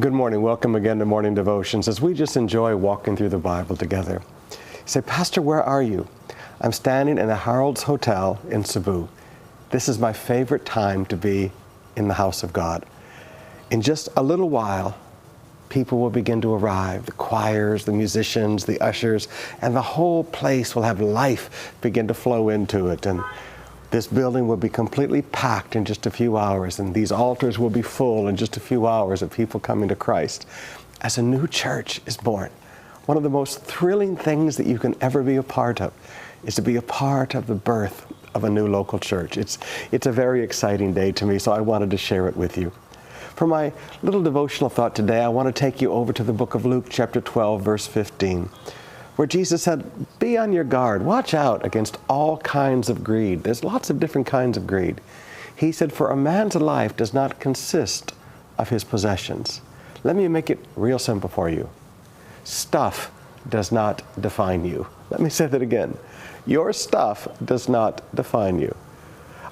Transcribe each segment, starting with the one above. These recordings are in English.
Good morning. Welcome again to Morning Devotions as we just enjoy walking through the Bible together. You say, Pastor, where are you? I'm standing in a Harold's Hotel in Cebu. This is my favorite time to be in the house of God. In just a little while, people will begin to arrive, the choirs, the musicians, the ushers, and the whole place will have life begin to flow into it. And this building will be completely packed in just a few hours, and these altars will be full in just a few hours of people coming to Christ as a new church is born. One of the most thrilling things that you can ever be a part of is to be a part of the birth of a new local church. It's a very exciting day to me, so I wanted to share it with you. For my little devotional thought today, I want to take you over to the book of Luke, chapter 12, verse 15. Where Jesus said, be on your guard, watch out against all kinds of greed. There's lots of different kinds of greed. He said, for a man's life does not consist of his possessions. Let me make it real simple for you. Stuff does not define you. Let me say that again. Your stuff does not define you.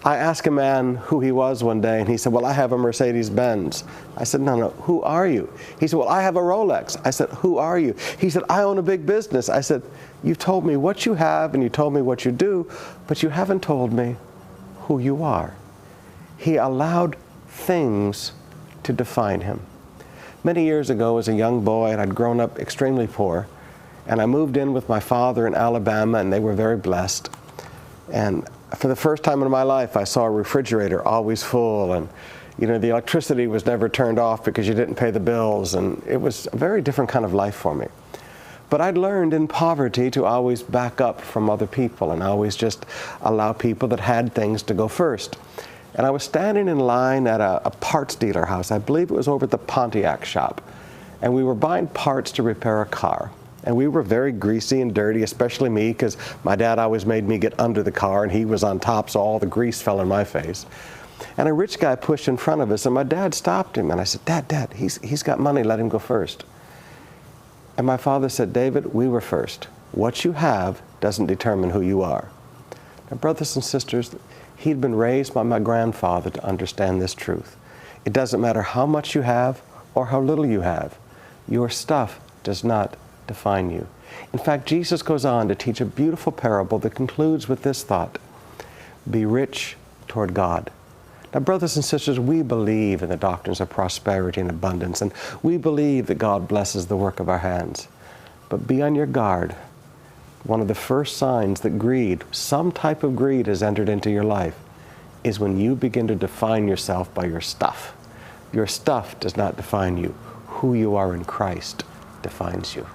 I asked a man who he was one day, and he said, well, I have a Mercedes-Benz. I said, no, who are you? He said, well, I have a Rolex. I said, who are you? He said, I own a big business. I said, you've told me what you have and you told me what you do, but you haven't told me who you are. He allowed things to define him. Many years ago, as a young boy, and I'd grown up extremely poor, and I moved in with my father in Alabama, and they were very blessed. And for the first time in my life, I saw a refrigerator always full, and the electricity was never turned off because you didn't pay the bills, and it was a very different kind of life for me. But I'd learned in poverty to always back up from other people and always just allow people that had things to go first. And I was standing in line at a parts dealer house. I believe it was over at the Pontiac shop, and we were buying parts to repair a car. And we were very greasy and dirty, especially me, because my dad always made me get under the car, and he was on top, so all the grease fell in my face. And a rich guy pushed in front of us, and my dad stopped him. And I said, Dad, he's got money, let him go first. And my father said, David, we were first. What you have doesn't determine who you are. Now, brothers and sisters, he'd been raised by my grandfather to understand this truth. It doesn't matter how much you have or how little you have. Your stuff does not define you. In fact, Jesus goes on to teach a beautiful parable that concludes with this thought: be rich toward God. Now, brothers and sisters, we believe in the doctrines of prosperity and abundance, and we believe that God blesses the work of our hands. But be on your guard. One of the first signs that greed, some type of greed, has entered into your life is when you begin to define yourself by your stuff. Your stuff does not define you. Who you are in Christ defines you.